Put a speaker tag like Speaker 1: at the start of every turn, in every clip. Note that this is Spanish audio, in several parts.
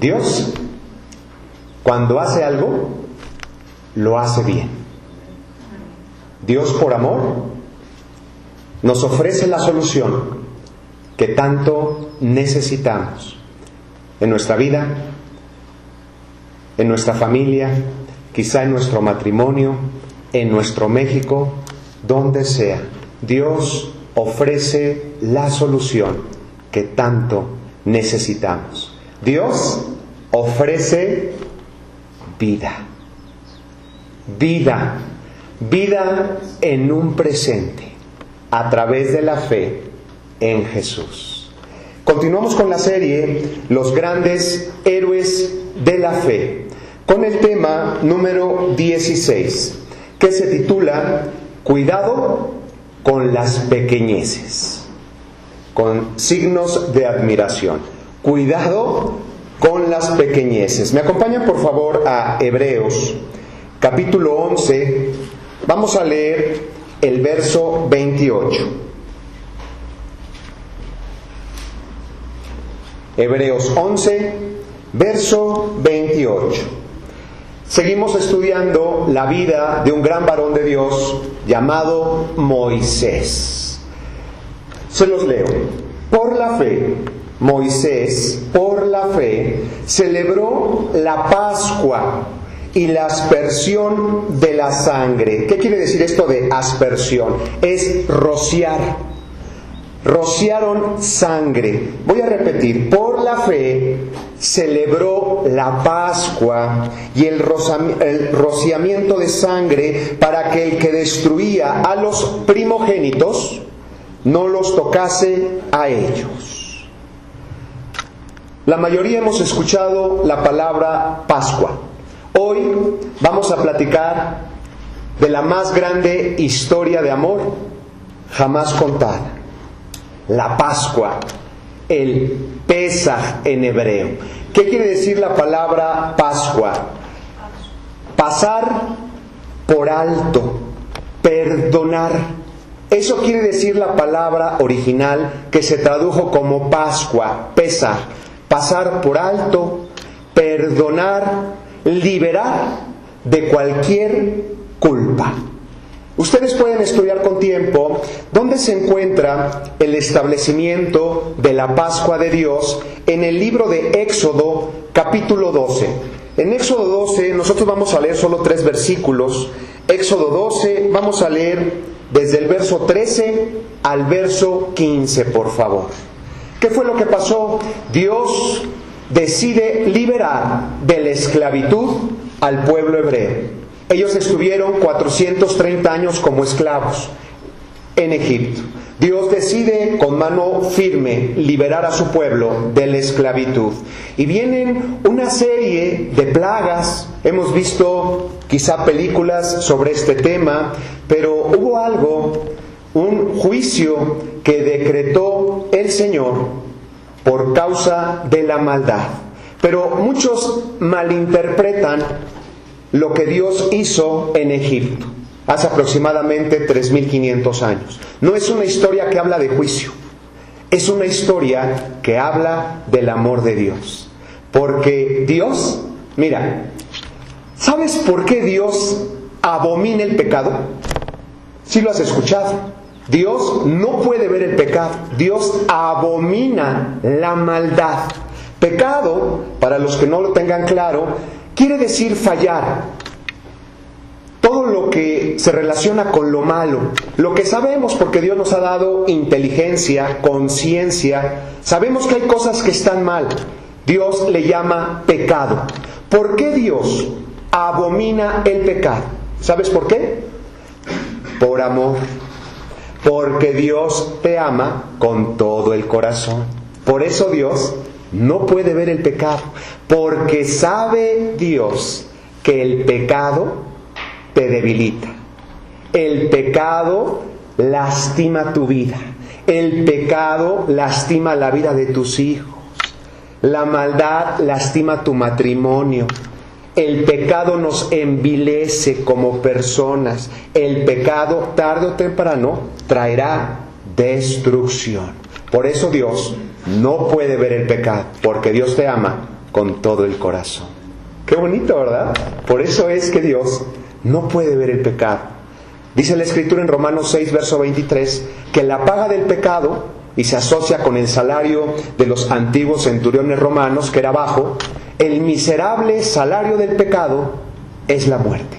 Speaker 1: Dios, cuando hace algo, lo hace bien. Dios, por amor, nos ofrece la solución que tanto necesitamos en nuestra vida, en nuestra familia, quizá en nuestro matrimonio, en nuestro México, donde sea. Dios ofrece la solución que tanto necesitamos. Dios ofrece vida. Vida. Vida en un presente, a través de la fe en Jesús. Continuamos con la serie Los grandes héroes de la fe, con el tema número 16, que se titula Cuidado con las pequeñeces, con signos de admiración. Cuidado con las pequeñeces. Me acompañan por favor a Hebreos, capítulo 11. Vamos a leer el verso 28. Hebreos 11, verso 28. Seguimos estudiando la vida de un gran varón de Dios llamado Moisés. Se los leo. Por la fe, Moisés, por la fe, celebró la Pascua y la aspersión de la sangre. ¿Qué quiere decir esto de aspersión? Es rociar. Rociaron sangre. Voy a repetir. Por la fe celebró la Pascua y el rociamiento de sangre para que el que destruía a los primogénitos no los tocase a ellos. La mayoría hemos escuchado la palabra Pascua. Hoy vamos a platicar de la más grande historia de amor jamás contada. La Pascua, el Pesaj en hebreo. ¿Qué quiere decir la palabra Pascua? Pasar por alto, perdonar. Eso quiere decir la palabra original que se tradujo como Pascua, Pesaj. Pasar por alto, perdonar, liberar de cualquier culpa. Ustedes pueden estudiar con tiempo dónde se encuentra el establecimiento de la Pascua de Dios en el libro de Éxodo, capítulo 12. En Éxodo 12 nosotros vamos a leer solo 3 versículos. Éxodo 12, vamos a leer desde el verso 13 al verso 15, por favor. ¿Qué fue lo que pasó? Dios decide liberar de la esclavitud al pueblo hebreo. Ellos estuvieron 430 años como esclavos en Egipto. Dios decide con mano firme liberar a su pueblo de la esclavitud. Y vienen una serie de plagas. Hemos visto quizá películas sobre este tema, pero hubo algo, un juicio que decretó el Señor por causa de la maldad. Pero muchos malinterpretan lo que Dios hizo en Egipto hace aproximadamente 3500 años. No es una historia que habla de juicio, es una historia que habla del amor de Dios. Porque Dios, mira, ¿sabes por qué Dios abomina el pecado? ¿Sí lo has escuchado? Dios no puede ver el pecado, Dios abomina la maldad. Pecado, para los que no lo tengan claro, quiere decir fallar. Todo lo que se relaciona con lo malo, lo que sabemos porque Dios nos ha dado inteligencia, conciencia, sabemos que hay cosas que están mal. Dios le llama pecado. ¿Por qué Dios abomina el pecado? ¿Sabes por qué? Por amor. Porque Dios te ama con todo el corazón. Por eso Dios no puede ver el pecado, porque sabe Dios que el pecado te debilita. El pecado lastima tu vida. El pecado lastima la vida de tus hijos. La maldad lastima tu matrimonio. El pecado nos envilece como personas. El pecado, tarde o temprano, traerá destrucción. Por eso Dios no puede ver el pecado, porque Dios te ama con todo el corazón. Qué bonito, ¿verdad? Por eso es que Dios no puede ver el pecado. Dice la Escritura en Romanos 6, verso 23, que la paga del pecado, y se asocia con el salario de los antiguos centuriones romanos, que era bajo, el miserable salario del pecado es la muerte.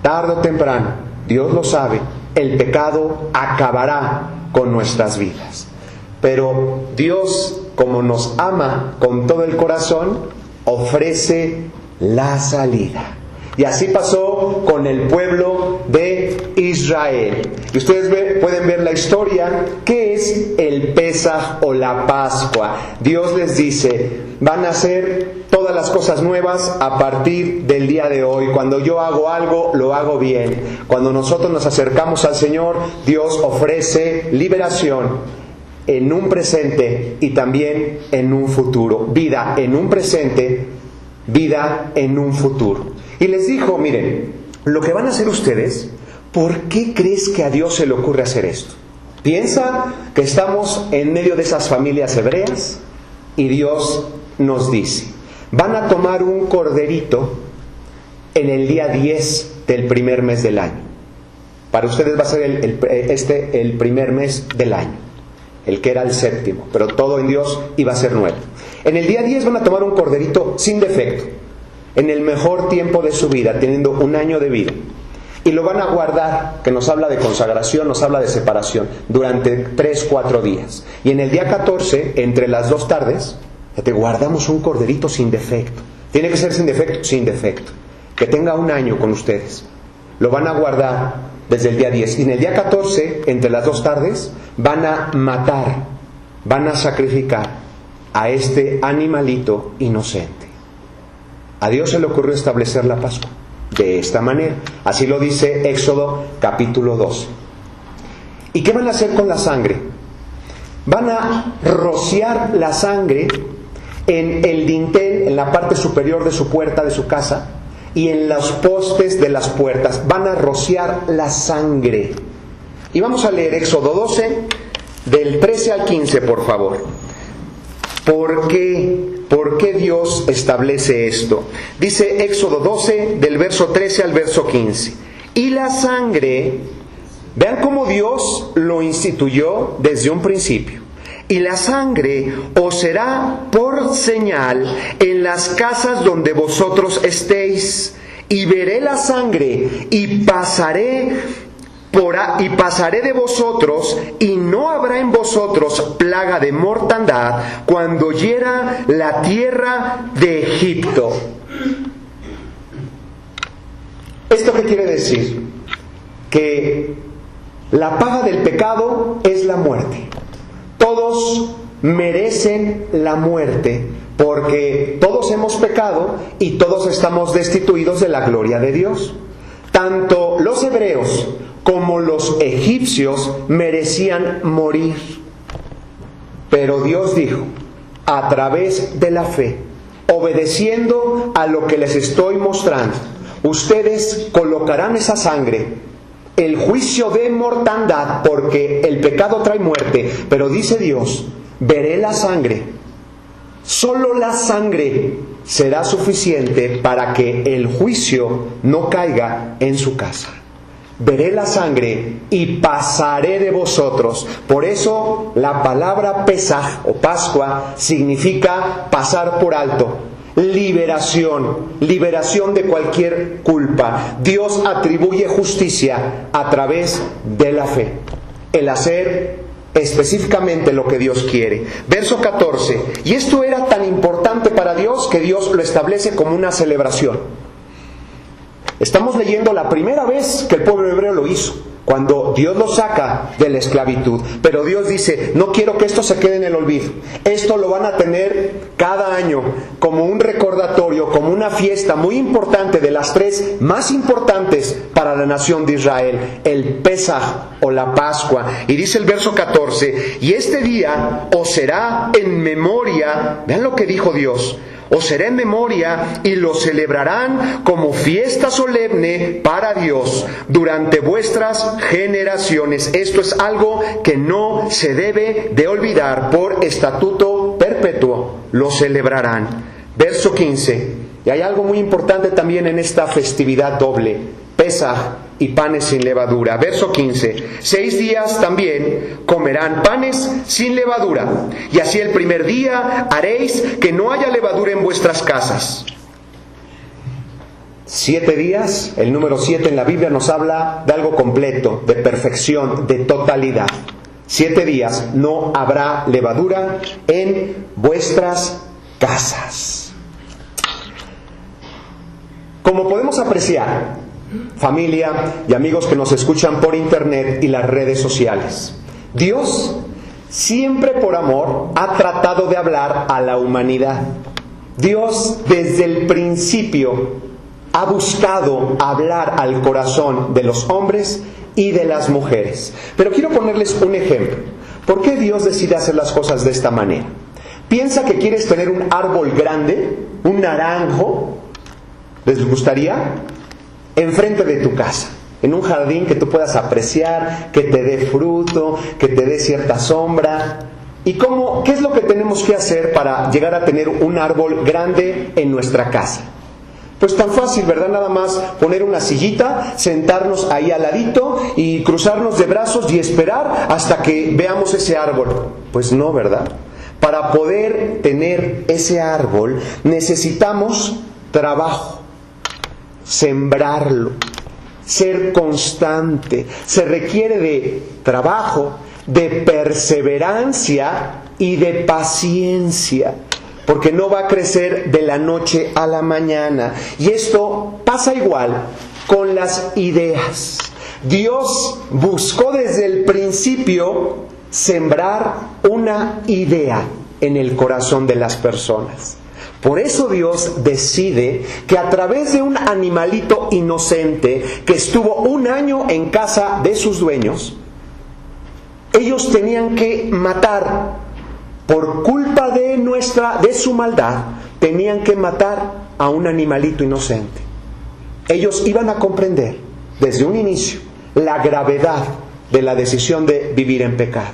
Speaker 1: Tarde o temprano, Dios lo sabe, el pecado acabará con nuestras vidas. Pero Dios, como nos ama con todo el corazón, ofrece la salida. Y así pasó con el pueblo de Israel. Y ustedes pueden ver la historia. ¿Qué es el Pesaj o la Pascua? Dios les dice, van a hacer todas las cosas nuevas a partir del día de hoy. Cuando yo hago algo, lo hago bien. Cuando nosotros nos acercamos al Señor, Dios ofrece liberación en un presente y también en un futuro. Vida en un presente, vida en un futuro. Y les dijo, miren, lo que van a hacer ustedes, ¿por qué crees que a Dios se le ocurre hacer esto? Piensa que estamos en medio de esas familias hebreas y Dios nos dice, van a tomar un corderito en el día 10 del primer mes del año. Para ustedes va a ser el primer mes del año, el que era el séptimo, pero todo en Dios iba a ser nuevo. En el día 10 van a tomar un corderito sin defecto, en el mejor tiempo de su vida, teniendo un año de vida. Y lo van a guardar, que nos habla de consagración, nos habla de separación, durante 3-4 días. Y en el día 14, entre las 2 tardes, te guardamos un corderito sin defecto. ¿Tiene que ser sin defecto? Sin defecto. Que tenga un año con ustedes. Lo van a guardar desde el día 10. Y en el día 14, entre las 2 tardes, van a matar, van a sacrificar a este animalito inocente. A Dios se le ocurrió establecer la Pascua de esta manera. Así lo dice Éxodo capítulo 12. ¿Y qué van a hacer con la sangre? Van a rociar la sangre en el dintel, en la parte superior de su puerta, de su casa, y en los postes de las puertas. Van a rociar la sangre. Y vamos a leer Éxodo 12, del 13 al 15, por favor. ¿Por qué Dios establece esto? Dice Éxodo 12, del verso 13 al verso 15. Y la sangre, vean cómo Dios lo instituyó desde un principio. Y la sangre os será por señal en las casas donde vosotros estéis. Y veré la sangre y pasaré de vosotros, y no habrá en vosotros plaga de mortandad cuando hiera la tierra de Egipto. ¿Esto qué quiere decir? Que la paga del pecado es la muerte. Todos merecen la muerte, porque todos hemos pecado y todos estamos destituidos de la gloria de Dios. Tanto los hebreos como los egipcios merecían morir. Pero Dios dijo, a través de la fe, obedeciendo a lo que les estoy mostrando, ustedes colocarán esa sangre, el juicio de mortandad, porque el pecado trae muerte, pero dice Dios, veré la sangre. Solo la sangre será suficiente para que el juicio no caiga en su casa. Veré la sangre y pasaré de vosotros. Por eso la palabra Pesaj o Pascua significa pasar por alto. Liberación de cualquier culpa. Dios atribuye justicia a través de la fe. El hacer específicamente lo que Dios quiere. Verso 14. Y esto era tan importante para Dios que Dios lo establece como una celebración. Estamos leyendo la primera vez que el pueblo hebreo lo hizo, cuando Dios lo saca de la esclavitud. Pero Dios dice, no quiero que esto se quede en el olvido. Esto lo van a tener cada año como un recordatorio, como una fiesta muy importante, de las 3 más importantes para la nación de Israel, el Pesaj o la Pascua. Y dice el verso 14, y este día os será en memoria, vean lo que dijo Dios, os será en memoria y lo celebrarán como fiesta solemne para Dios durante vuestras generaciones. Esto es algo que no se debe de olvidar por estatuto perpetuo perpetuo lo celebrarán. Verso 15. Y hay algo muy importante también en esta festividad doble, Pesaj y panes sin levadura. Verso 15. 6 días también comerán panes sin levadura, y así el primer día haréis que no haya levadura en vuestras casas. 7 días, el número 7 en la Biblia nos habla de algo completo, de perfección, de totalidad. 7 días no habrá levadura en vuestras casas. Como podemos apreciar, familia y amigos que nos escuchan por internet y las redes sociales, Dios siempre por amor ha tratado de hablar a la humanidad. Dios desde el principio ha buscado hablar al corazón de los hombres y de las mujeres. Pero quiero ponerles un ejemplo. ¿Por qué Dios decide hacer las cosas de esta manera? Piensa que quieres tener un árbol grande, un naranjo, ¿les gustaría? Enfrente de tu casa, en un jardín que tú puedas apreciar, que te dé fruto, que te dé cierta sombra. ¿Y qué es lo que tenemos que hacer para llegar a tener un árbol grande en nuestra casa? Pues tan fácil, ¿verdad? Nada más poner una sillita, sentarnos ahí al ladito y cruzarnos de brazos y esperar hasta que veamos ese árbol. Pues no, ¿verdad? Para poder tener ese árbol necesitamos trabajo, sembrarlo, ser constante. Se requiere de trabajo, de perseverancia y de paciencia, porque no va a crecer de la noche a la mañana. Y esto pasa igual con las ideas. Dios buscó desde el principio sembrar una idea en el corazón de las personas. Por eso Dios decide que a través de un animalito inocente que estuvo 1 año en casa de sus dueños, ellos tenían que matar, por culpa de su maldad, tenían que matar a un animalito inocente. Ellos iban a comprender desde un inicio la gravedad de la decisión de vivir en pecado.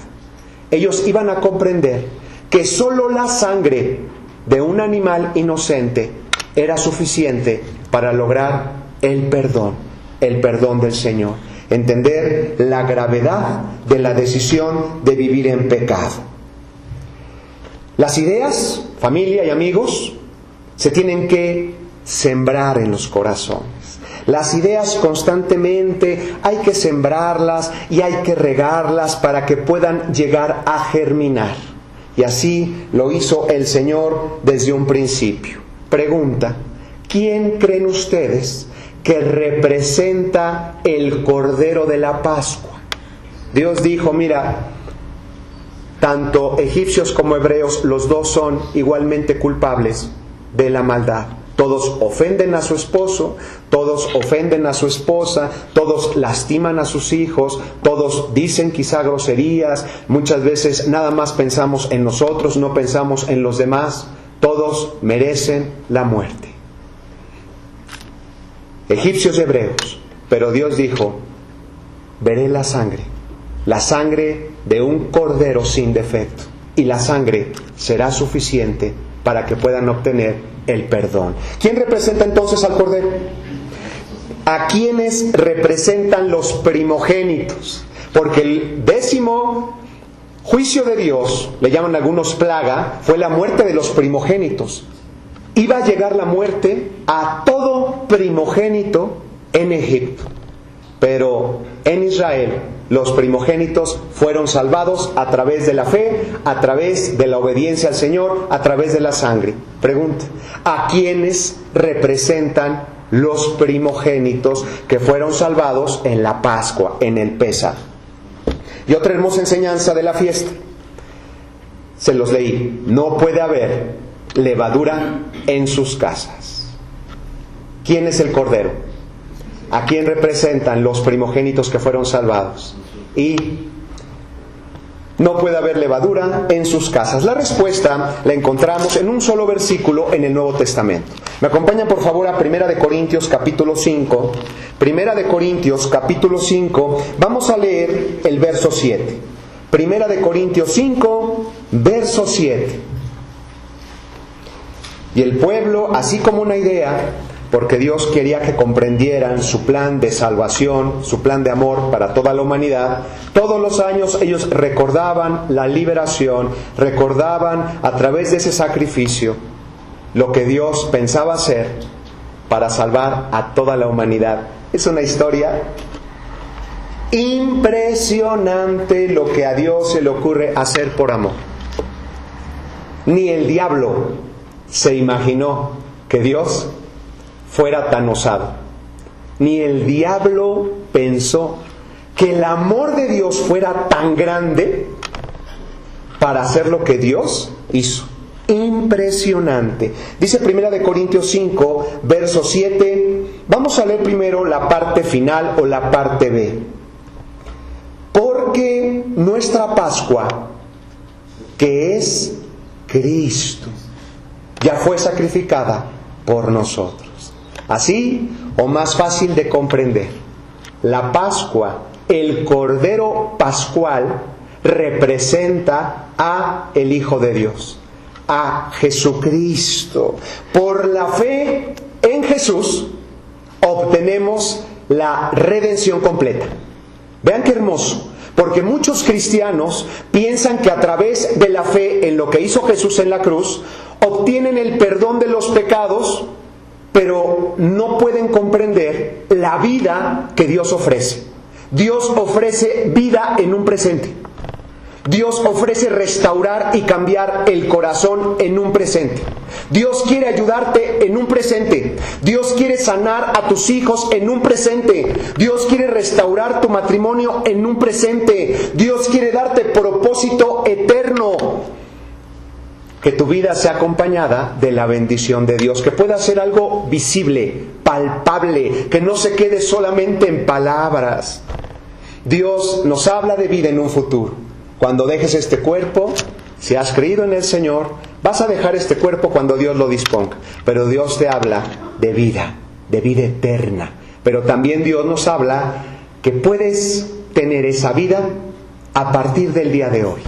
Speaker 1: Ellos iban a comprender que solo la sangre de un animal inocente era suficiente para lograr el perdón del Señor. Entender la gravedad de la decisión de vivir en pecado. Las ideas, familia y amigos, se tienen que sembrar en los corazones. Las ideas constantemente hay que sembrarlas y hay que regarlas para que puedan llegar a germinar. Y así lo hizo el Señor desde un principio. Pregunta: ¿quién creen ustedes que representa el Cordero de la Pascua? Dios dijo: mira, tanto egipcios como hebreos, los dos son igualmente culpables de la maldad. Todos ofenden a su esposo, todos ofenden a su esposa, todos lastiman a sus hijos, todos dicen quizá groserías, muchas veces nada más pensamos en nosotros, no pensamos en los demás. Todos merecen la muerte. Egipcios y hebreos. Pero Dios dijo: veré la sangre de un cordero sin defecto, y la sangre será suficiente para que puedan obtener el perdón. ¿Quién representa entonces al cordero? ¿A quiénes representan los primogénitos? Porque el 10º juicio de Dios, le llaman algunos plaga, fue la muerte de los primogénitos. Iba a llegar la muerte a todo primogénito en Egipto. Pero en Israel los primogénitos fueron salvados a través de la fe, a través de la obediencia al Señor, a través de la sangre. Pregunta: ¿a quiénes representan los primogénitos que fueron salvados en la Pascua, en el Pesaj? Y otra hermosa enseñanza de la fiesta. Se los leí: no puede haber levadura en sus casas. ¿Quién es el Cordero? ¿A quién representan los primogénitos que fueron salvados? Y no puede haber levadura en sus casas. La respuesta la encontramos en un solo versículo en el Nuevo Testamento. Me acompañan por favor a 1 Corintios capítulo 5. 1 Corintios capítulo 5. Vamos a leer el verso 7. 1 Corintios 5, verso 7. Y el pueblo, así como una idea, porque Dios quería que comprendieran su plan de salvación, su plan de amor para toda la humanidad, todos los años ellos recordaban la liberación, recordaban a través de ese sacrificio lo que Dios pensaba hacer para salvar a toda la humanidad. Es una historia impresionante lo que a Dios se le ocurre hacer por amor. Ni el diablo se imaginó que Dios fuera tan osado. Ni el diablo pensó que el amor de Dios fuera tan grande para hacer lo que Dios hizo. Impresionante. Dice 1 Corintios 5, verso 7. Vamos a leer primero la parte final o la parte B. Porque nuestra Pascua, que es Cristo, ya fue sacrificada por nosotros. Así, o más fácil de comprender, la Pascua, el Cordero Pascual, representa a el Hijo de Dios, a Jesucristo. Por la fe en Jesús obtenemos la redención completa. Vean qué hermoso, porque muchos cristianos piensan que a través de la fe en lo que hizo Jesús en la cruz, obtienen el perdón de los pecados, pero no pueden comprender la vida que Dios ofrece. Dios ofrece vida en un presente. Dios ofrece restaurar y cambiar el corazón en un presente. Dios quiere ayudarte en un presente. Dios quiere sanar a tus hijos en un presente. Dios quiere restaurar tu matrimonio en un presente. Dios quiere darte propósito eterno. Que tu vida sea acompañada de la bendición de Dios, que pueda ser algo visible, palpable, que no se quede solamente en palabras. Dios nos habla de vida en un futuro. Cuando dejes este cuerpo, si has creído en el Señor, vas a dejar este cuerpo cuando Dios lo disponga. Pero Dios te habla de vida eterna. Pero también Dios nos habla que puedes tener esa vida a partir del día de hoy.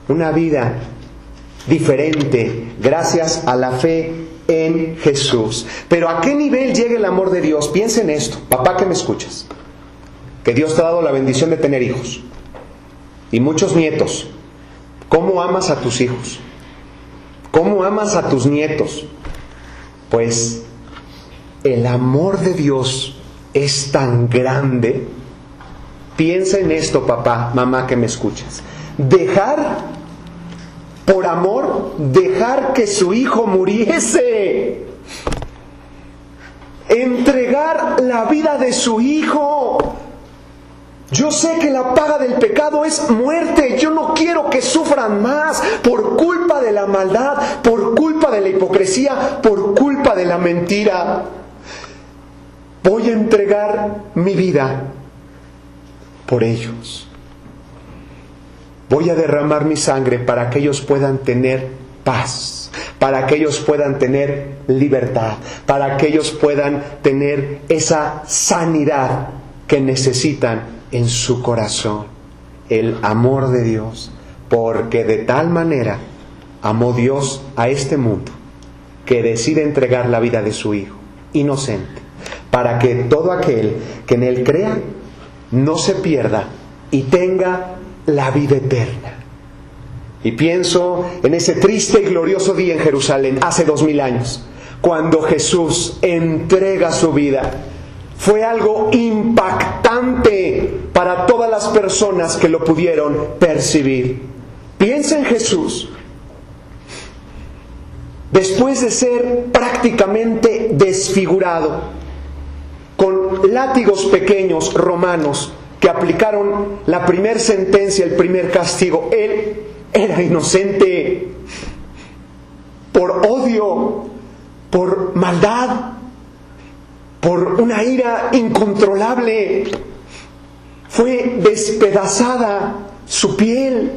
Speaker 1: Una vida diferente gracias a la fe en Jesús. Pero ¿a qué nivel llega el amor de Dios? Piensa en esto, papá que me escuchas, que Dios te ha dado la bendición de tener hijos y muchos nietos. ¿Cómo amas a tus hijos? ¿Cómo amas a tus nietos? Pues el amor de Dios es tan grande. Piensa en esto, papá, mamá que me escuchas. Por amor, dejar que su hijo muriese. Entregar la vida de su hijo. Yo sé que la paga del pecado es muerte. Yo no quiero que sufran más por culpa de la maldad, por culpa de la hipocresía, por culpa de la mentira. Voy a entregar mi vida por ellos. Voy a derramar mi sangre para que ellos puedan tener paz, para que ellos puedan tener libertad, para que ellos puedan tener esa sanidad que necesitan en su corazón. El amor de Dios, porque de tal manera amó Dios a este mundo que decide entregar la vida de su Hijo inocente, para que todo aquel que en Él crea no se pierda y tenga la vida eterna. Y pienso en ese triste y glorioso día en Jerusalén, hace 2000 años, cuando Jesús entrega su vida. Fue algo impactante para todas las personas que lo pudieron percibir. Piensa en Jesús. Después de ser prácticamente desfigurado, con látigos pequeños romanos que aplicaron la primer sentencia, el primer castigo, Él era inocente por odio, por maldad, por una ira incontrolable. Fue despedazada su piel,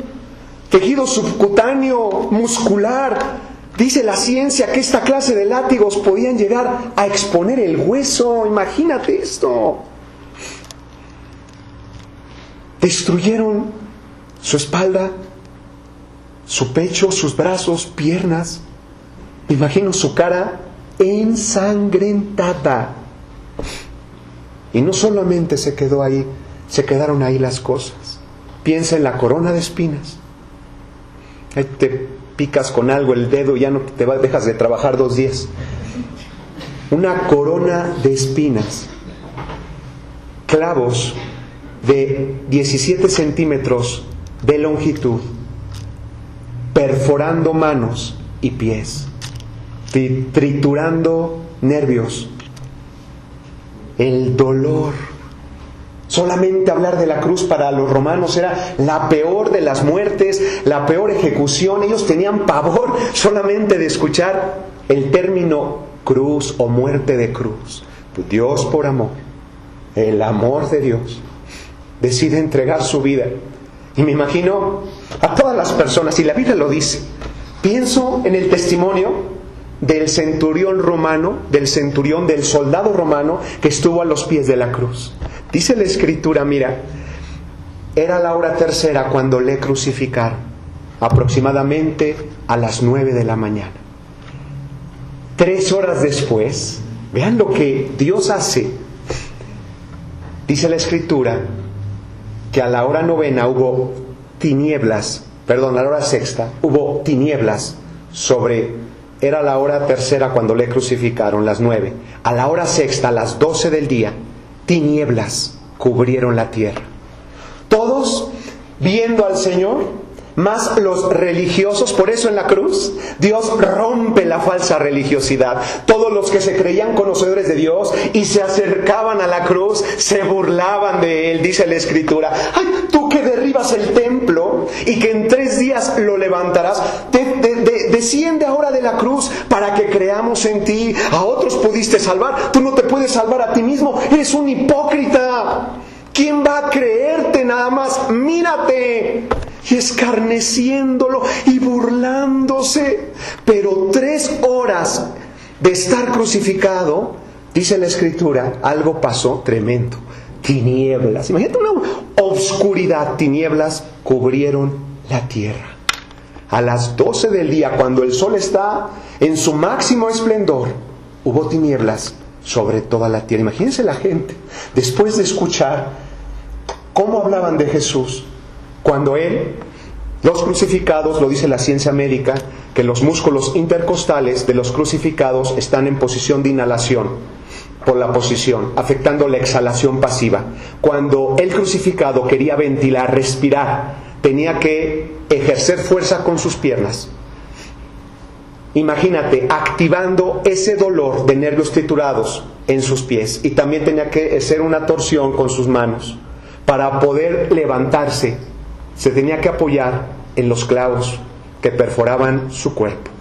Speaker 1: tejido subcutáneo, muscular. Dice la ciencia que esta clase de látigos podían llegar a exponer el hueso. Imagínate esto. Destruyeron su espalda, su pecho, sus brazos, piernas. Me imagino su cara ensangrentada. Y no solamente se quedó ahí, se quedaron ahí las cosas. Piensa en la corona de espinas. Ahí te picas con algo el dedo y ya no dejas de trabajar 2 días. Una corona de espinas. Clavos de 17 centímetros de longitud, perforando manos y pies, triturando nervios. El dolor. Solamente hablar de la cruz para los romanos era la peor de las muertes, la peor ejecución. Ellos tenían pavor solamente de escuchar el término cruz o muerte de cruz. Dios por amor, el amor de Dios, decide entregar su vida. Y me imagino a todas las personas, y la Biblia lo dice, pienso en el testimonio del centurión romano, del soldado romano que estuvo a los pies de la cruz. Dice la Escritura, mira, era la hora tercera cuando le crucificaron, aproximadamente a las 9 de la mañana. 3 horas después, vean lo que Dios hace. Dice la Escritura que a la hora novena hubo tinieblas, a la hora sexta hubo tinieblas era la hora tercera cuando le crucificaron, las 9. A la hora sexta, a las 12 del día, tinieblas cubrieron la tierra. Todos viendo al Señor, más los religiosos. Por eso en la cruz Dios rompe la falsa religiosidad. Todos los que se creían conocedores de Dios y se acercaban a la cruz se burlaban de Él. Dice la Escritura, ¡ay, tú que derribas el templo y que en 3 días lo levantarás! Desciende ahora de la cruz para que creamos en ti. A otros pudiste salvar, tú no te puedes salvar a ti mismo. Eres un hipócrita. ¿Quién va a creerte? Nada más mírate. Y escarneciéndolo y burlándose. Pero 3 horas de estar crucificado, dice la Escritura, algo pasó tremendo. Tinieblas, imagínate una obscuridad, tinieblas cubrieron la tierra. A las 12 del día, cuando el sol está en su máximo esplendor, hubo tinieblas sobre toda la tierra. Imagínense la gente, después de escuchar cómo hablaban de Jesús, cuando los crucificados, lo dice la ciencia médica, que los músculos intercostales de los crucificados están en posición de inhalación, por la posición, afectando la exhalación pasiva. Cuando el crucificado quería ventilar, respirar, tenía que ejercer fuerza con sus piernas. Imagínate, activando ese dolor de nervios triturados en sus pies. Y también tenía que hacer una torsión con sus manos. Para poder levantarse, se tenía que apoyar en los clavos que perforaban su cuerpo.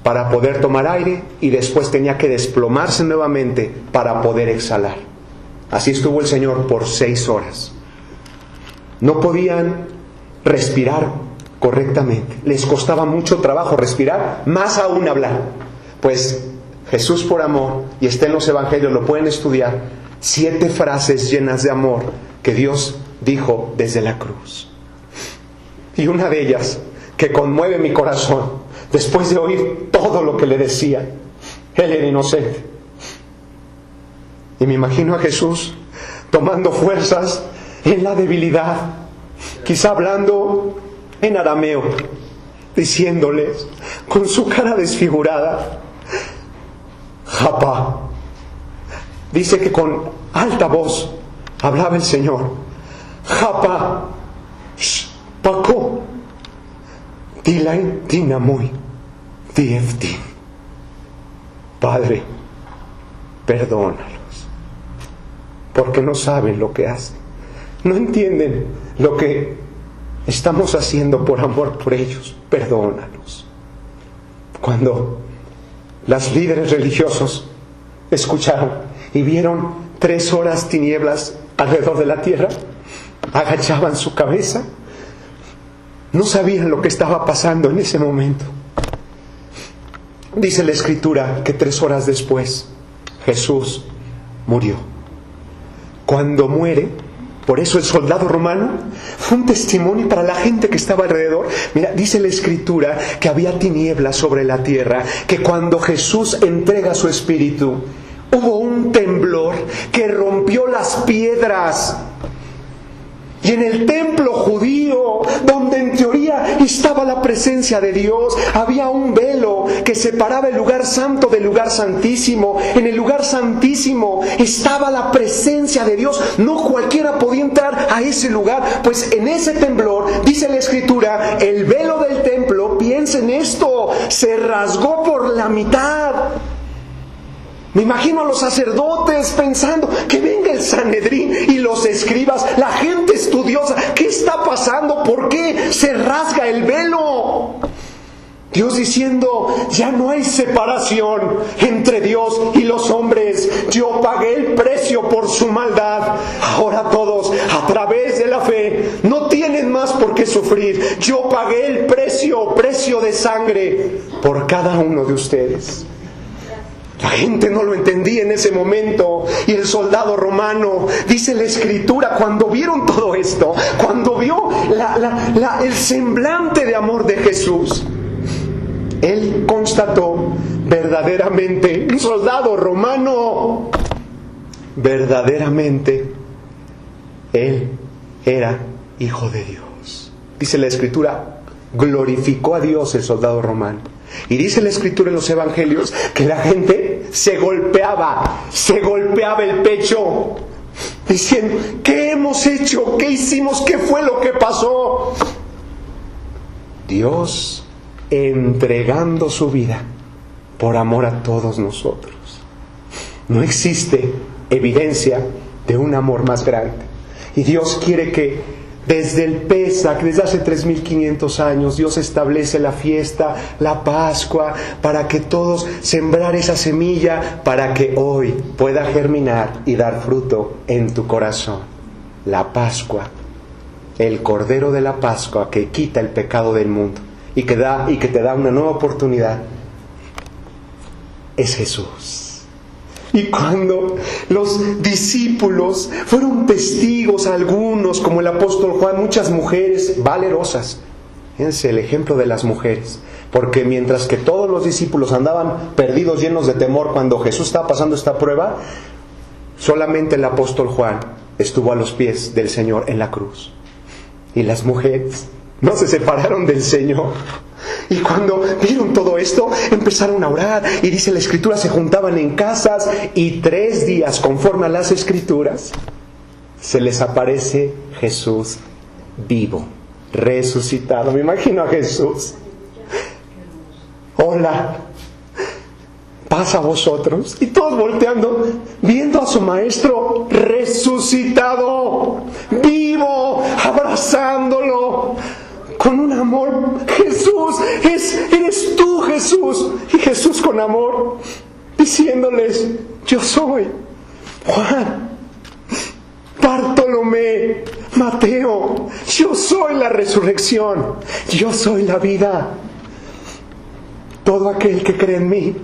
Speaker 1: Para poder tomar aire, y después tenía que desplomarse nuevamente para poder exhalar. Así estuvo el Señor por 6 horas. No podían respirar correctamente. Les costaba mucho trabajo respirar, más aún hablar. Pues Jesús por amor, y está en los evangelios, lo pueden estudiar, 7 frases llenas de amor que Dios dijo desde la cruz. Y una de ellas, que conmueve mi corazón, después de oír todo lo que le decía, Él era inocente. Y me imagino a Jesús tomando fuerzas en la debilidad, quizá hablando en arameo, diciéndoles con su cara desfigurada, Japa. Dice que con alta voz hablaba el Señor, Japa, Paco, Tilain Tinamuy, Tieftin. Padre, perdónalos, porque no saben lo que hacen. No entienden lo que estamos haciendo por amor por ellos. Perdónalos. Cuando los líderes religiosos escucharon y vieron 3 horas tinieblas alrededor de la tierra, agachaban su cabeza. No sabían lo que estaba pasando en ese momento. Dice la Escritura que 3 horas después Jesús murió. Cuando muere, Por eso el soldado romano fue un testimonio para la gente que estaba alrededor. Mira, dice la Escritura que había tinieblas sobre la tierra, que cuando Jesús entrega su espíritu, hubo un temblor que rompió las piedras. Y en el templo judío, donde en teoría estaba la presencia de Dios, había un velo que separaba el lugar santo del lugar santísimo. En el lugar santísimo estaba la presencia de Dios. No cualquiera podía entrar a ese lugar, pues en ese temblor, dice la Escritura, el velo del templo, piensa en esto, se rasgó por la mitad. Me imagino a los sacerdotes pensando que venga el Sanedrín y los escribas, la gente estudiosa. ¿Qué está pasando? ¿Por qué se rasga el velo? Dios diciendo, ya no hay separación entre Dios y los hombres. Yo pagué el precio por su maldad. Ahora todos, a través de la fe, no tienen más por qué sufrir. Yo pagué el precio de sangre por cada uno de ustedes. La gente no lo entendía en ese momento. Y el soldado romano, dice la Escritura, cuando vieron todo esto, cuando vio el semblante de amor de Jesús, él constató verdaderamente, un soldado romano, verdaderamente, él era hijo de Dios. Dice la Escritura, glorificó a Dios el soldado romano. Y dice la Escritura en los Evangelios que la gente se golpeaba el pecho, diciendo, ¿qué hemos hecho? ¿Qué hicimos? ¿Qué fue lo que pasó? Dios entregando su vida por amor a todos nosotros. No existe evidencia de un amor más grande. Y Dios quiere que desde el Pesaj, desde hace 3.500 años, Dios establece la fiesta, la Pascua, para que todos sembrar esa semilla, para que hoy pueda germinar y dar fruto en tu corazón. La Pascua, el Cordero de la Pascua que quita el pecado del mundo y que te da una nueva oportunidad, es Jesús. Y cuando los discípulos fueron testigos, algunos, como el apóstol Juan, muchas mujeres valerosas. Fíjense el ejemplo de las mujeres. Porque mientras que todos los discípulos andaban perdidos, llenos de temor, cuando Jesús estaba pasando esta prueba, solamente el apóstol Juan estuvo a los pies del Señor en la cruz. Y las mujeres no se separaron del Señor. Y cuando vieron todo esto, empezaron a orar. Y dice la Escritura, se juntaban en casas. Y 3 días, conforme a las Escrituras, se les aparece Jesús vivo, resucitado. Me imagino a Jesús. Hola, paz a vosotros. Y todos volteando, viendo a su maestro resucitado, vivo, abrazándolo con un amor. Jesús, eres tú, Jesús. Y Jesús con amor, diciéndoles, yo soy Juan, Bartolomé, Mateo, yo soy la resurrección, yo soy la vida. Todo aquel que cree en mí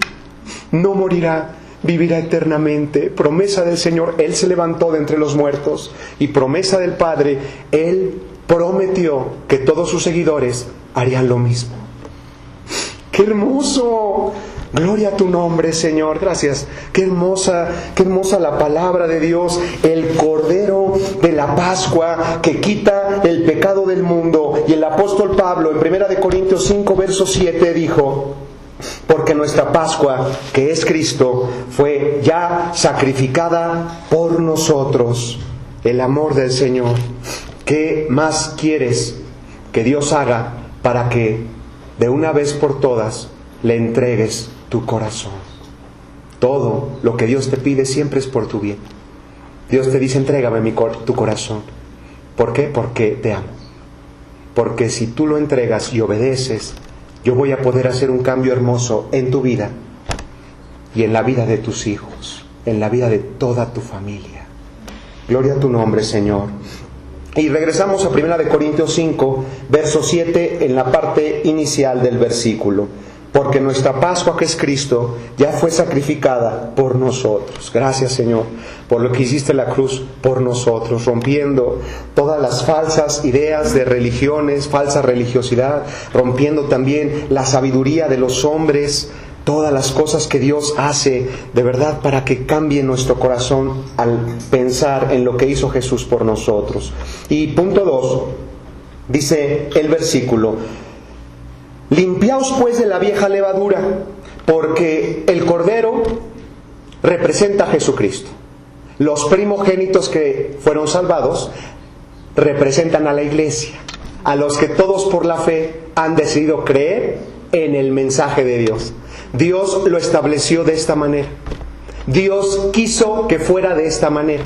Speaker 1: no morirá, vivirá eternamente. Promesa del Señor, Él se levantó de entre los muertos. Y promesa del Padre, Él prometió que todos sus seguidores harían lo mismo. ¡Qué hermoso! Gloria a tu nombre, Señor. Gracias. Qué hermosa la palabra de Dios. El Cordero de la Pascua que quita el pecado del mundo. Y el apóstol Pablo en 1 Corintios 5, verso 7 dijo, porque nuestra Pascua, que es Cristo, fue ya sacrificada por nosotros. El amor del Señor. ¿Qué más quieres que Dios haga para que de una vez por todas le entregues tu corazón? Todo lo que Dios te pide siempre es por tu bien. Dios te dice, entrégame tu corazón. ¿Por qué? Porque te amo. Porque si tú lo entregas y obedeces, yo voy a poder hacer un cambio hermoso en tu vida y en la vida de tus hijos, en la vida de toda tu familia. Gloria a tu nombre, Señor. Y regresamos a 1 Corintios 5, verso 7, en la parte inicial del versículo. porque nuestra Pascua, que es Cristo, ya fue sacrificada por nosotros. Gracias, Señor, por lo que hiciste en la cruz por nosotros, rompiendo todas las falsas ideas de religiones, falsa religiosidad, rompiendo también la sabiduría de los hombres, todas las cosas que Dios hace de verdad para que cambie nuestro corazón al pensar en lo que hizo Jesús por nosotros. Y punto 2, dice el versículo: limpiaos pues de la vieja levadura, porque el Cordero representa a Jesucristo. Los primogénitos que fueron salvados representan a la iglesia, a los que todos por la fe han decidido creer en el mensaje de Dios. Dios lo estableció de esta manera. Dios quiso que fuera de esta manera.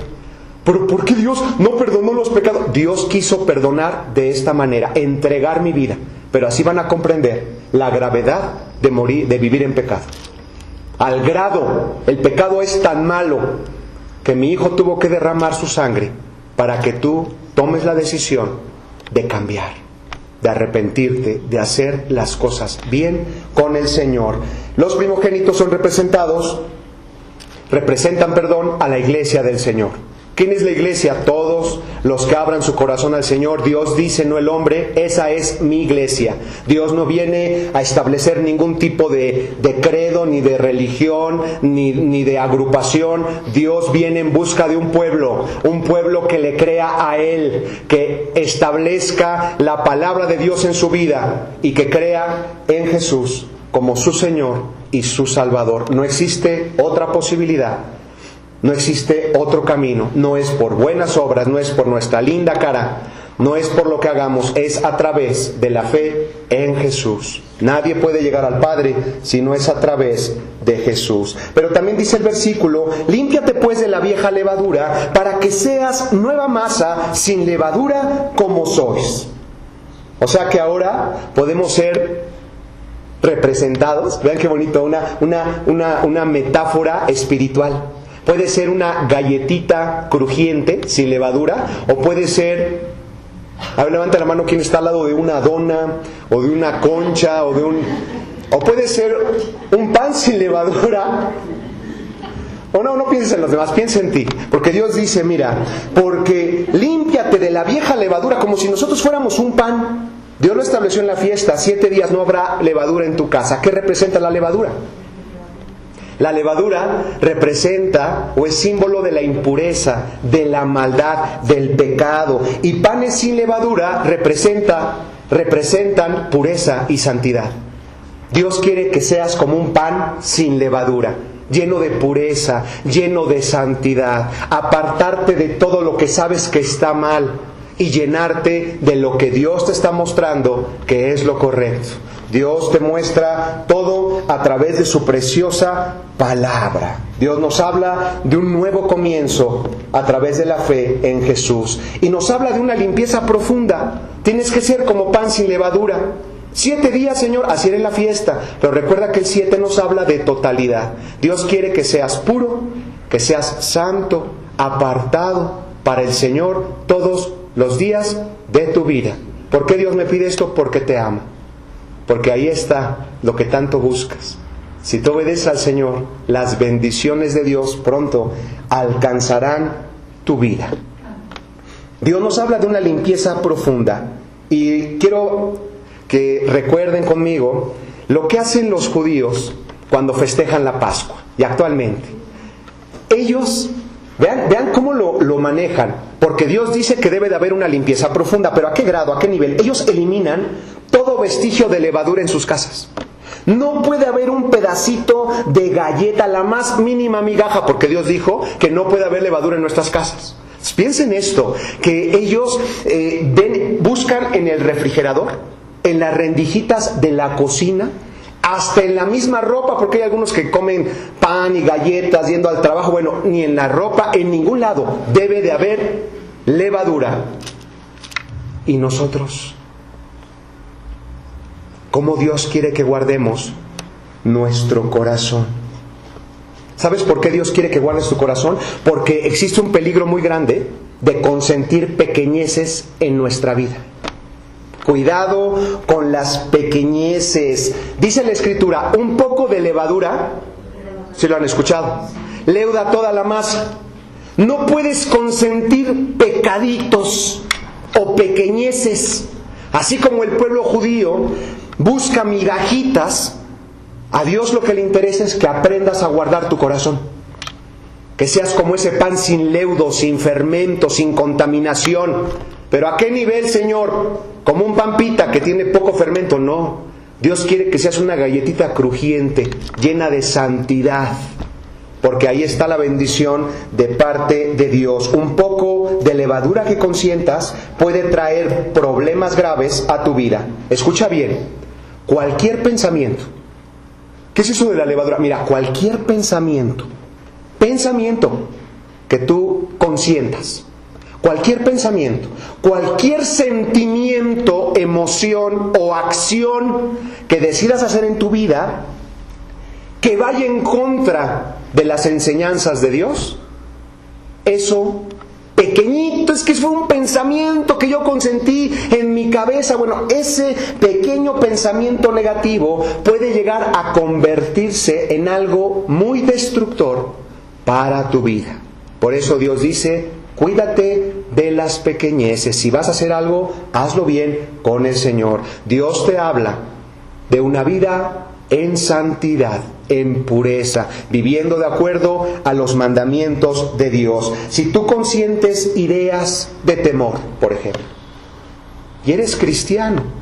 Speaker 1: ¿Pero por qué Dios no perdonó los pecados? Dios quiso perdonar de esta manera, entregar mi vida. Pero así van a comprender la gravedad de morir, de vivir en pecado. Al grado, el pecado es tan malo que mi Hijo tuvo que derramar su sangre para que tú tomes la decisión de cambiar, de arrepentirte, de hacer las cosas bien con el Señor. Los primogénitos son representan a la iglesia del Señor. ¿Quién es la iglesia? Todos los que abran su corazón al Señor. Dios dice, no el hombre, esa es mi iglesia. Dios no viene a establecer ningún tipo de credo, ni de religión, ni de agrupación. Dios viene en busca de un pueblo que le crea a Él, que establezca la palabra de Dios en su vida y que crea en Jesús como su Señor y su Salvador. No existe otra posibilidad. No existe otro camino, no es por buenas obras, no es por nuestra linda cara, no es por lo que hagamos, es a través de la fe en Jesús. Nadie puede llegar al Padre si no es a través de Jesús. Pero también dice el versículo: límpiate pues de la vieja levadura, para que seas nueva masa, sin levadura como sois. O sea que ahora podemos ser representados, vean qué bonito, una metáfora espiritual. Puede ser una galletita crujiente, sin levadura, o puede ser, a ver, levanta la mano quien está al lado de una dona, o de una concha, o puede ser un pan sin levadura. O no pienses en los demás, piensa en ti. Porque Dios dice, mira, porque límpiate de la vieja levadura, como si nosotros fuéramos un pan. Dios lo estableció en la fiesta, 7 días no habrá levadura en tu casa. ¿Qué representa la levadura? La levadura representa o es símbolo de la impureza, de la maldad, del pecado. Y panes sin levadura representan pureza y santidad. Dios quiere que seas como un pan sin levadura, lleno de pureza, lleno de santidad. Apartarte de todo lo que sabes que está mal y llenarte de lo que Dios te está mostrando que es lo correcto. Dios te muestra todo a través de su preciosa palabra. Dios nos habla de un nuevo comienzo a través de la fe en Jesús. Y nos habla de una limpieza profunda. Tienes que ser como pan sin levadura. 7 días, Señor, así era en la fiesta. Pero recuerda que el 7 nos habla de totalidad. Dios quiere que seas puro, que seas santo, apartado para el Señor todos los días de tu vida. ¿Por qué Dios me pide esto? Porque te ama. Porque ahí está lo que tanto buscas. Si tú obedeces al Señor, las bendiciones de Dios pronto alcanzarán tu vida. Dios nos habla de una limpieza profunda. Y quiero que recuerden conmigo lo que hacen los judíos cuando festejan la Pascua. Y actualmente, ellos, vean cómo lo manejan. Porque Dios dice que debe de haber una limpieza profunda. Pero ¿a qué grado? ¿A qué nivel? Ellos eliminan todo vestigio de levadura en sus casas. No puede haber un pedacito de galleta, la más mínima migaja, porque Dios dijo que no puede haber levadura en nuestras casas. Piensen esto, que ellos buscan en el refrigerador, en las rendijitas de la cocina, hasta en la misma ropa, porque hay algunos que comen pan y galletas yendo al trabajo. Bueno, ni en la ropa, en ningún lado debe de haber levadura. Y nosotros, ¿cómo Dios quiere que guardemos nuestro corazón? ¿Sabes por qué Dios quiere que guardes tu corazón? Porque existe un peligro muy grande de consentir pequeñeces en nuestra vida. Cuidado con las pequeñeces. Dice la Escritura, un poco de levadura, si lo han escuchado, leuda toda la masa. No puedes consentir pecaditos o pequeñeces. Así como el pueblo judío busca migajitas, a Dios lo que le interesa es que aprendas a guardar tu corazón. Que seas como ese pan sin leudo, sin fermento, sin contaminación. ¿Pero a qué nivel, Señor? ¿Como un pampita que tiene poco fermento? No. Dios quiere que seas una galletita crujiente, llena de santidad. Porque ahí está la bendición de parte de Dios. Un poco de levadura que consientas puede traer problemas graves a tu vida. Escucha bien. Cualquier pensamiento. ¿Qué es eso de la levadura? Mira, cualquier pensamiento que tú consientas, cualquier pensamiento, cualquier sentimiento, emoción o acción que decidas hacer en tu vida que vaya en contra de las enseñanzas de Dios, eso pequeñito, es que fue un pensamiento que yo consentí en mi cabeza. Bueno, ese pequeño pensamiento negativo puede llegar a convertirse en algo muy destructor para tu vida. Por eso Dios dice, cuídate de las pequeñeces. Si vas a hacer algo, hazlo bien con el Señor. Dios te habla de una vida en santidad, en pureza, viviendo de acuerdo a los mandamientos de Dios. Si tú consientes ideas de temor, por ejemplo, y eres cristiano,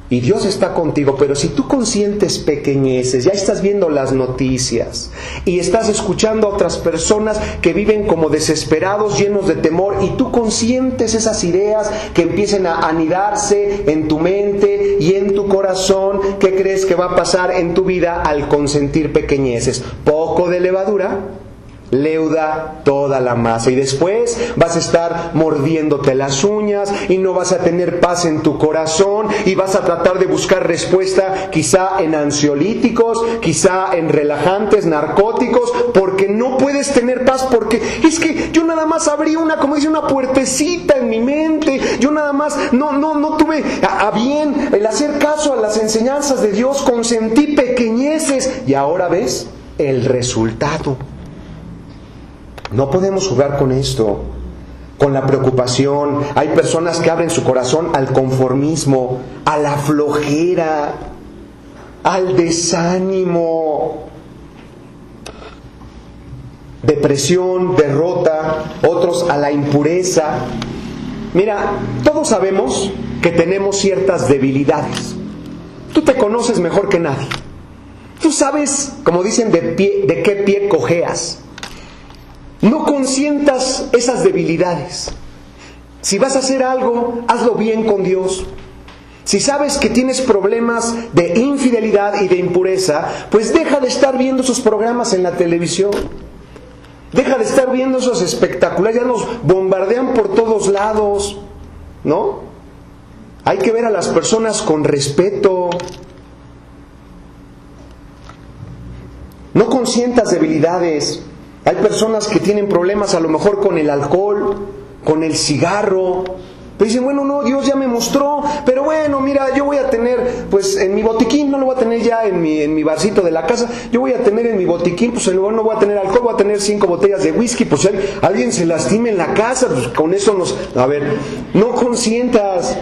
Speaker 1: y Dios está contigo, pero si tú consientes pequeñeces, ya estás viendo las noticias y estás escuchando a otras personas que viven como desesperados, llenos de temor, y tú consientes esas ideas que empiecen a anidarse en tu mente y en tu corazón, ¿qué crees que va a pasar en tu vida al consentir pequeñeces? Poco de levadura leuda toda la masa, y después vas a estar mordiéndote las uñas y no vas a tener paz en tu corazón, y vas a tratar de buscar respuesta quizá en ansiolíticos, quizá en relajantes, narcóticos, porque no puedes tener paz, porque es que yo nada más abrí una puertecita en mi mente, yo nada más no tuve a bien el hacer caso a las enseñanzas de Dios, consentí pequeñeces, y ahora ves el resultado. No podemos jugar con esto, con la preocupación. Hay personas que abren su corazón al conformismo, a la flojera, al desánimo, depresión, derrota, otros a la impureza. Mira, todos sabemos que tenemos ciertas debilidades. Tú te conoces mejor que nadie. Tú sabes, como dicen, de qué pie cojeas. No consientas esas debilidades. Si vas a hacer algo, hazlo bien con Dios. Si sabes que tienes problemas de infidelidad y de impureza, pues deja de estar viendo esos programas en la televisión. Deja de estar viendo esos espectaculares, ya nos bombardean por todos lados, ¿no? Hay que ver a las personas con respeto. No consientas debilidades. Hay personas que tienen problemas a lo mejor con el alcohol, con el cigarro. Pero dicen, bueno, no, Dios ya me mostró, pero bueno, mira, yo voy a tener, pues en mi botiquín, no lo voy a tener ya en mi barcito de la casa, yo voy a tener en mi botiquín, pues no voy a tener alcohol, voy a tener 5 botellas de whisky, pues si alguien se lastima en la casa, pues con eso A ver, no consientas.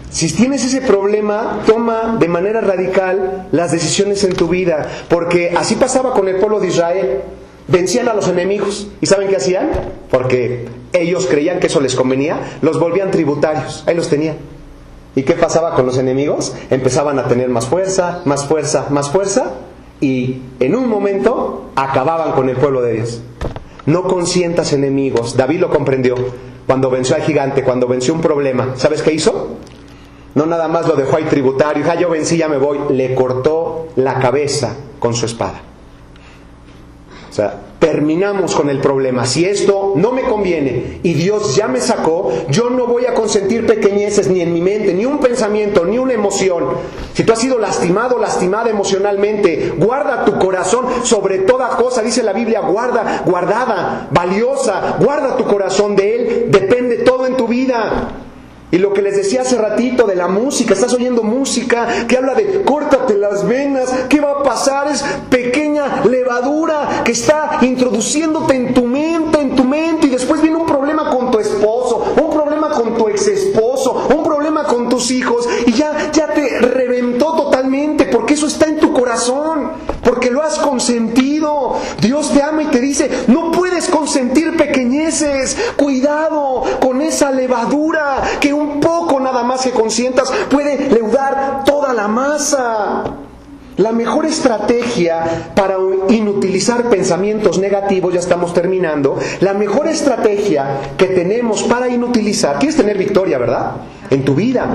Speaker 1: Si tienes ese problema, toma de manera radical las decisiones en tu vida, porque así pasaba con el pueblo de Israel. Vencían a los enemigos. ¿Y saben qué hacían? Porque ellos creían que eso les convenía. Los volvían tributarios. Ahí los tenían. ¿Y qué pasaba con los enemigos? Empezaban a tener más fuerza, más fuerza, más fuerza. Y en un momento acababan con el pueblo de Dios. No consientas enemigos. David lo comprendió. Cuando venció al gigante, cuando venció un problema, ¿sabes qué hizo? No nada más lo dejó ahí tributario. Yo vencí, ya me voy. Le cortó la cabeza con su espada. O sea, terminamos con el problema. Si esto no me conviene y Dios ya me sacó, yo no voy a consentir pequeñeces ni en mi mente, ni un pensamiento, ni una emoción. Si tú has sido lastimado, lastimada emocionalmente, guarda tu corazón sobre toda cosa. Dice la Biblia, guardada, valiosa. Guarda tu corazón, de él depende todo en tu vida. Y lo que les decía hace ratito de la música, estás oyendo música que habla de córtate las venas, ¿qué va a pasar? Es pequeña levadura que está introduciéndote en tu mente, y después viene un problema con tu esposo, un problema con tu ex esposo, un problema con tus hijos, y ya te reventó totalmente, porque eso está en tu corazón, porque lo has consentido. Dios te ama y te dice, no puedes consentir pequeñeces, cuidado con esa levadura, que un poco nada más que consientas puede leudar toda la masa. La mejor estrategia para inutilizar pensamientos negativos, ya estamos terminando, la mejor estrategia que tenemos para inutilizar, quieres tener victoria, ¿verdad? En tu vida.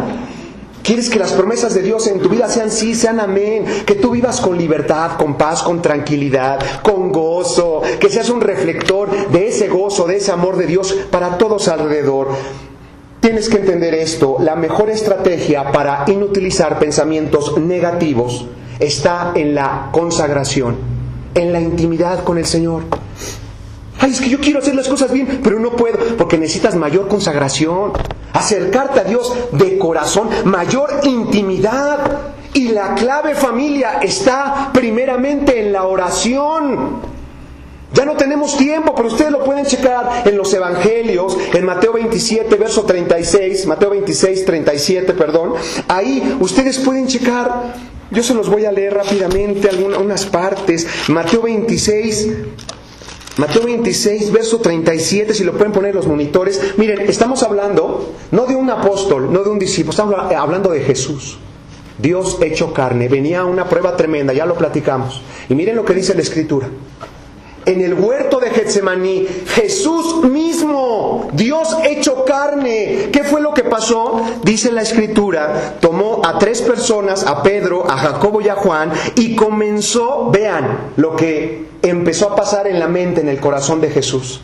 Speaker 1: Quieres que las promesas de Dios en tu vida sean sí, sean amén, que tú vivas con libertad, con paz, con tranquilidad, con gozo, que seas un reflector de ese gozo, de ese amor de Dios para todos alrededor. Tienes que entender esto, la mejor estrategia para inutilizar pensamientos negativos está en la consagración, en la intimidad con el Señor. Ay, es que yo quiero hacer las cosas bien, pero no puedo, porque necesitas mayor consagración, acercarte a Dios de corazón, mayor intimidad. Y la clave, familia, está primeramente en la oración. Ya no tenemos tiempo, pero ustedes lo pueden checar en los evangelios, en Mateo 27, verso 36, Mateo 26, 37, perdón. Ahí ustedes pueden checar, yo se los voy a leer rápidamente algunas partes. Mateo 26, verso 37, si lo pueden poner los monitores. Miren, estamos hablando no de un apóstol, no de un discípulo, estamos hablando de Jesús. Dios hecho carne, venía una prueba tremenda, ya lo platicamos. Y miren lo que dice la Escritura. En el huerto de Getsemaní, Jesús mismo, Dios hecho carne, ¿qué fue lo que pasó? Dice la Escritura, tomó a 3 personas, a Pedro, a Jacobo y a Juan, y comenzó, vean, lo que empezó a pasar en la mente, en el corazón de Jesús,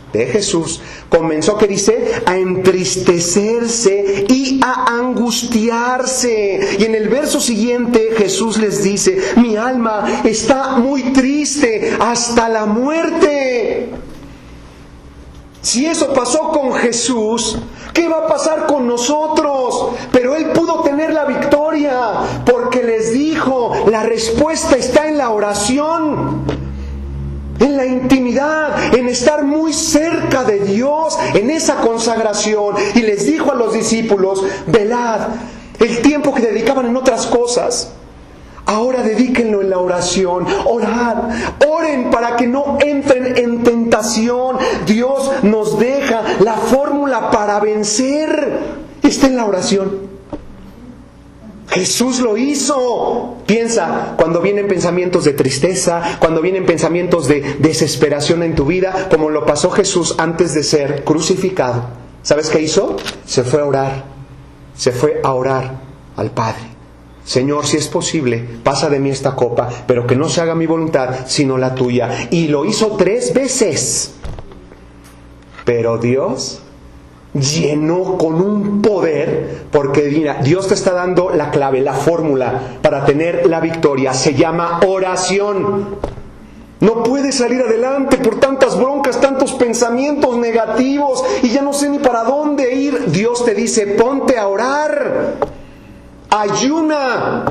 Speaker 1: comenzó, ¿qué dice? A entristecerse y a angustiarse. Y en el verso siguiente Jesús les dice, mi alma está muy triste hasta la muerte. Si eso pasó con Jesús, ¿qué va a pasar con nosotros? Pero Él pudo tener la victoria, porque les dijo, la respuesta está en la oración, en la intimidad, en estar muy cerca de Dios, en esa consagración. Y les dijo a los discípulos, velad, el tiempo que dedicaban en otras cosas, ahora dedíquenlo en la oración. Orad, oren para que no entren en tentación. Dios nos deja la fórmula para vencer, está en la oración. Jesús lo hizo. Piensa, cuando vienen pensamientos de tristeza, cuando vienen pensamientos de desesperación en tu vida, como lo pasó Jesús antes de ser crucificado, ¿sabes qué hizo? Se fue a orar al Padre. Señor, si es posible, pasa de mí esta copa, pero que no se haga mi voluntad, sino la tuya. Y lo hizo 3 veces. Pero Dios llenó con un poder, porque mira, Dios te está dando la clave, la fórmula para tener la victoria. Se llama oración. No puedes salir adelante por tantas broncas, tantos pensamientos negativos y ya no sé ni para dónde ir. Dios te dice, ponte a orar, ayuna.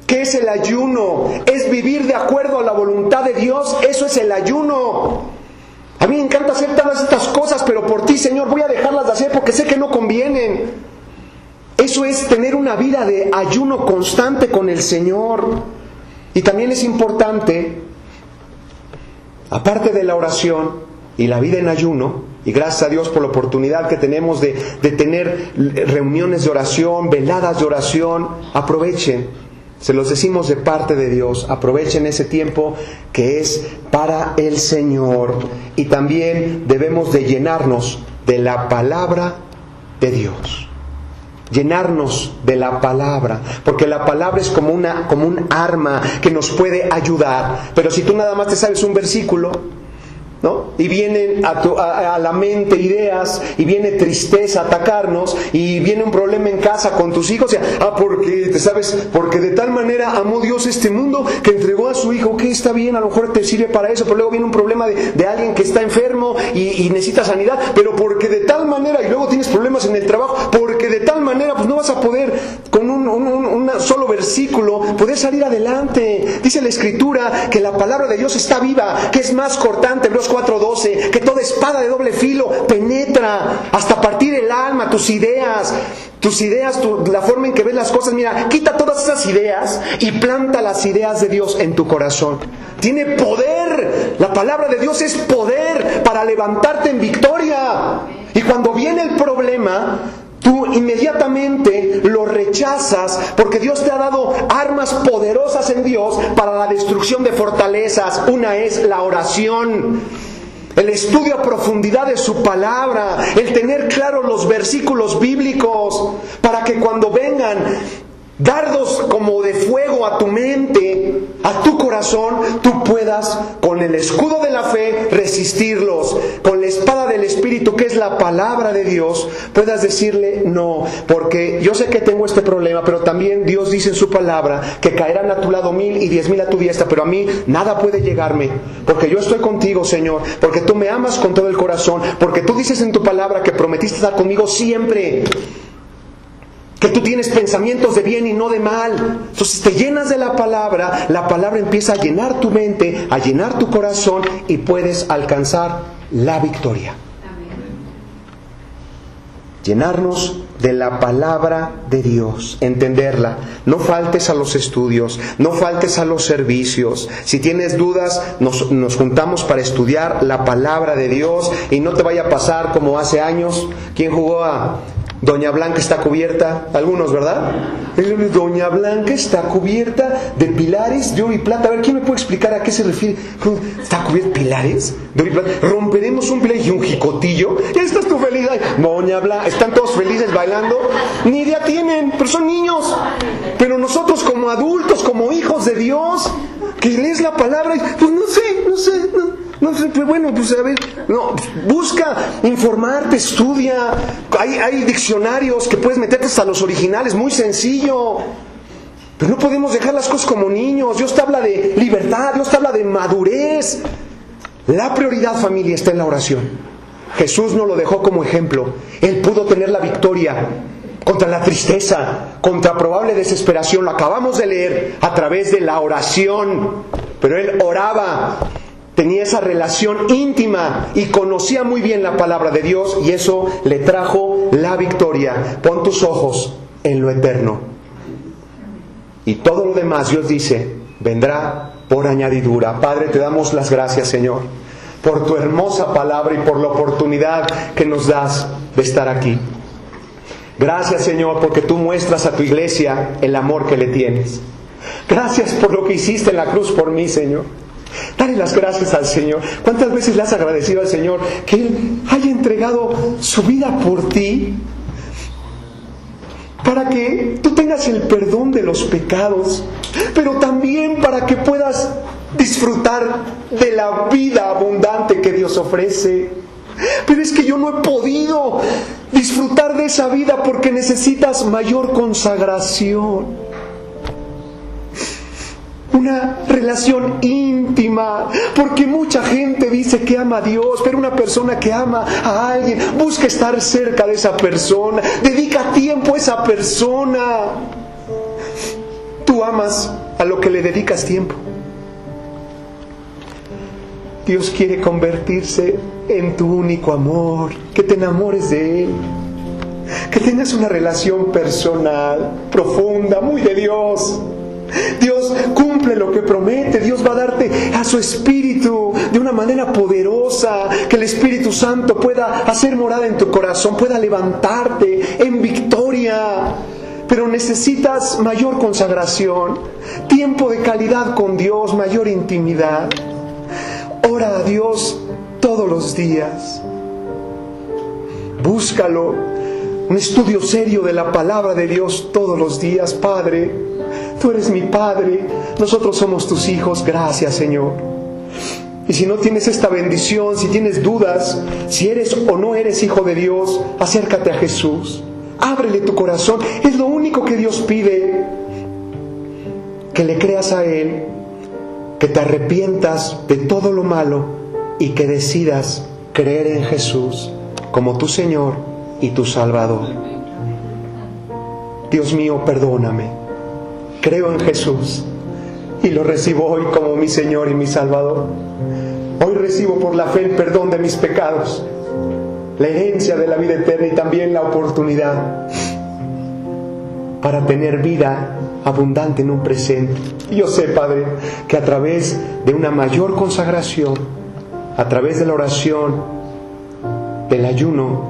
Speaker 1: ¿Qué es el ayuno? Es vivir de acuerdo a la voluntad de Dios. Eso es el ayuno. A mí me encanta hacer todas estas cosas, pero por ti, Señor, voy a dejarlas de hacer porque sé que no convienen. Eso es tener una vida de ayuno constante con el Señor. Y también es importante, aparte de la oración y la vida en ayuno, y gracias a Dios por la oportunidad que tenemos de tener reuniones de oración, veladas de oración, aprovechen. Se los decimos de parte de Dios, aprovechen ese tiempo que es para el Señor. Y también debemos de llenarnos de la palabra de Dios. Llenarnos de la palabra, porque la palabra es como un arma que nos puede ayudar. Pero si tú nada más te sabes un versículo, ¿no? Y vienen a la mente ideas, y viene tristeza a atacarnos, y viene un problema en casa con tus hijos, porque de tal manera amó Dios este mundo que entregó a su hijo. Que está bien, a lo mejor te sirve para eso, pero luego viene un problema de alguien que está enfermo y necesita sanidad, pero porque de tal manera, y luego tienes problemas en el trabajo, porque de tal manera a poder, con un solo versículo, poder salir adelante. Dice la Escritura que la palabra de Dios está viva, que es más cortante, Hebreos 4:12, que toda espada de doble filo penetra hasta partir el alma, tus ideas, la forma en que ves las cosas. Mira, quita todas esas ideas y planta las ideas de Dios en tu corazón. Tiene poder. La palabra de Dios es poder para levantarte en victoria. Y cuando viene el problema, tú inmediatamente lo rechazas, porque Dios te ha dado armas poderosas en Dios para la destrucción de fortalezas. Una es la oración, el estudio a profundidad de su palabra, el tener claros los versículos bíblicos, para que cuando vengan dardos como de fuego a tu mente, a tu corazón, tú puedas con el escudo de la fe resistirlos. Con la espada del Espíritu, que es la palabra de Dios, puedas decirle no, porque yo sé que tengo este problema, pero también Dios dice en su palabra que caerán a tu lado 1000 y 10,000 a tu diestra, pero a mí nada puede llegarme, porque yo estoy contigo, Señor, porque tú me amas con todo el corazón, porque tú dices en tu palabra que prometiste estar conmigo siempre, que tú tienes pensamientos de bien y no de mal. Entonces te llenas de la palabra empieza a llenar tu mente, a llenar tu corazón, y puedes alcanzar la victoria. Amén. Llenarnos de la palabra de Dios, entenderla. No faltes a los estudios, no faltes a los servicios. Si tienes dudas, nos juntamos para estudiar la palabra de Dios, y no te vaya a pasar como hace años. ¿Quién jugó a Doña Blanca está cubierta? Algunos, ¿verdad? Doña Blanca está cubierta de pilares de oro y plata. A ver, ¿quién me puede explicar a qué se refiere? ¿Está cubierta de pilares de oro y plata? Romperemos un pilar y un jicotillo. Esta es tu felicidad. Doña Blanca, están todos felices bailando. Ni idea tienen, pero son niños. Pero nosotros como adultos, como hijos de Dios, que lees la palabra y pues no sé. No sé, pero bueno, pues a ver, busca informarte, estudia. Hay diccionarios que puedes meterte hasta los originales, muy sencillo. Pero no podemos dejar las cosas como niños. Dios te habla de libertad, Dios te habla de madurez. La prioridad, familia, está en la oración. Jesús nos lo dejó como ejemplo. Él pudo tener la victoria contra la tristeza, contra probable desesperación. Lo acabamos de leer a través de la oración. Pero Él oraba, tenía esa relación íntima y conocía muy bien la palabra de Dios, y eso le trajo la victoria. Pon tus ojos en lo eterno, y todo lo demás, Dios dice, vendrá por añadidura. Padre, te damos las gracias, Señor, por tu hermosa palabra y por la oportunidad que nos das de estar aquí. Gracias, Señor, porque tú muestras a tu iglesia el amor que le tienes. Gracias por lo que hiciste en la cruz por mí, Señor. Dale las gracias al Señor. ¿Cuántas veces le has agradecido al Señor que Él haya entregado su vida por ti, para que tú tengas el perdón de los pecados, pero también para que puedas disfrutar de la vida abundante que Dios ofrece? Pero es que yo no he podido disfrutar de esa vida porque necesitas mayor consagración, una relación íntima, porque mucha gente dice que ama a Dios, pero una persona que ama a alguien busca estar cerca de esa persona, dedica tiempo a esa persona. Tú amas a lo que le dedicas tiempo. Dios quiere convertirse en tu único amor, que te enamores de Él, que tengas una relación personal, profunda, muy de Dios. Dios cumple lo que promete. Dios va a darte a su Espíritu de una manera poderosa, que el Espíritu Santo pueda hacer morada en tu corazón, pueda levantarte en victoria. Pero necesitas mayor consagración, tiempo de calidad con Dios, mayor intimidad. Ora a Dios todos los días. Búscalo. Un estudio serio de la palabra de Dios todos los días. Padre, tú eres mi Padre, nosotros somos tus hijos. Gracias, Señor. Y si no tienes esta bendición, si tienes dudas, si eres o no eres hijo de Dios, acércate a Jesús. Ábrele tu corazón. Es lo único que Dios pide. Que le creas a Él, que te arrepientas de todo lo malo y que decidas creer en Jesús como tu Señor y tu Salvador. Dios mío, perdóname. Creo en Jesús y lo recibo hoy como mi Señor y mi Salvador. Hoy recibo por la fe el perdón de mis pecados, la herencia de la vida eterna y también la oportunidad para tener vida abundante en un presente. Y yo sé, Padre, que a través de una mayor consagración, a través de la oración, del ayuno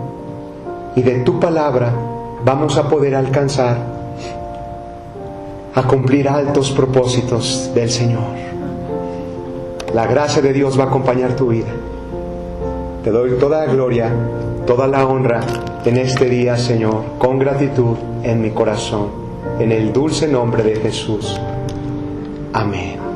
Speaker 1: y de tu palabra, vamos a poder alcanzar a cumplir altos propósitos del Señor. La gracia de Dios va a acompañar tu vida. Te doy toda la gloria, toda la honra en este día, Señor, con gratitud en mi corazón, en el dulce nombre de Jesús. Amén.